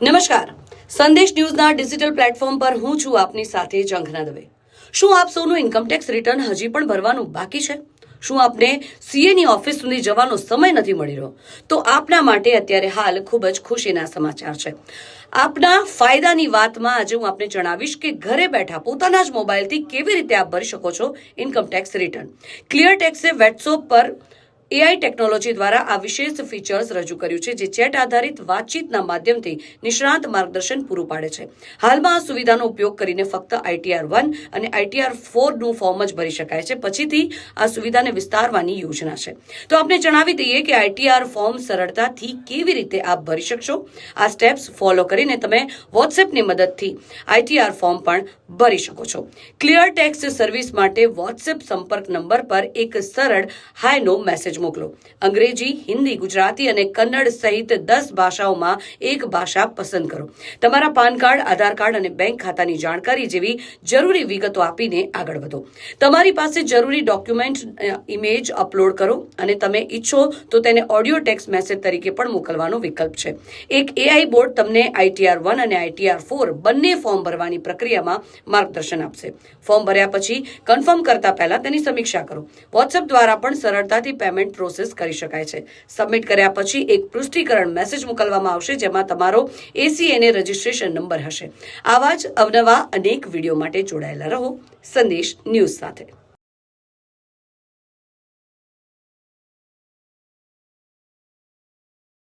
નમસ્કાર, સંદેશ ન્યૂઝના digital platform પર હું છું આપની સાથે ઝંખના દવે। શું આપ સૌનું ઇન્કમટેક્સ રિટર્ન હજી પણ ભરવાનું બાકી છે? શું આપને સીએની ઓફિસ સુધી જવાનો સમય નથી મળી રહ્યો? તો આપના માટે અત્યારે હાલ ખૂબ જ ખુશીના સમાચાર છે। આપના ફાયદાની વાતમાં આજે હું આપને જણાવીશ કે ઘરે બેઠા પોતાના જ મોબાઈલથી કેવી રીતે આપ ભરી શકો છો ઇન્કમટેક્સ રિટર્ન। ક્લિયર ટેક્સે વેટ્સએપ પર એઆઈ ટેકનોલોજી દ્વારા આ વિશેષ ફીચર્સ રજૂ કર્યું છે, જે ચેટ આધારિત વાતચીતના માધ્યમથી નિષ્ણાત માર્ગદર્શન પૂરું પાડે છે। હાલમાં આ સુવિધાનો ઉપયોગ કરીને ફક્ત ITR 1 અને ITR 4 નું ફોર્મ જ ભરી શકાય છે। પછીથી આ સુવિધાને વિસ્તારવાની યોજના છે। તો આપને જણાવી દઈએ કે ITR ફોર્મ સરળતાથી કેવી રીતે આપ ભરી શકશો। આ સ્ટેપ્સ ફોલો કરીને તમે વોટ્સએપની મદદથી ITR ફોર્મ પણ ભરી શકો છો। ક્લિયર ટેક્સ સર્વિસ માટે વોટ્સએપ સંપર્ક નંબર પર એક સરળ હાયનો મેસેજ મોકલો। અંગ્રેજી, હિન્દી, ગુજરાતી અને કન્નડ સહિત 10 ભાષાઓમાં એક ભાષા પસંદ કરો। તમારા પાન કાર્ડ, આધાર કાર્ડ અને બેંક ખાતાની જાણકારી જેવી જરૂરી વિગતો આપીને આગળ વધો। તમારી પાસે જરૂરી ડોક્યુમેન્ટ ઇમેજ અપલોડ કરો અને તમે ઈચ્છો તો તેને ઓડિયો ટેક્સ્ટ મેસેજ તરીકે પણ મોકલવાનો વિકલ્પ છે। એક એઆઈ બોટ તમને ITR 1 અને ITR 4 બંને ફોર્મ ભરવાની પ્રક્રિયામાં માર્ગદર્શન આપશે। ફોર્મ ભર્યા પછી કન્ફર્મ કરતા પહેલા તેની સમીક્ષા કરો। વોટ્સએપ દ્વારા પણ સરળતાથી પેમેન્ટ પ્રોસેસ કરી શકાય છે। સબમિટ કર્યા પછી એક પુષ્ટિકરણ મેસેજ મોકલવામાં આવશે, જેમાં તમારો ACNA રજિસ્ટ્રેશન નંબર હશે। આવા જ અવનવા અનેક વિડીયો માટે જોડાયેલા રહો સંદેશ ન્યૂઝ સાથે।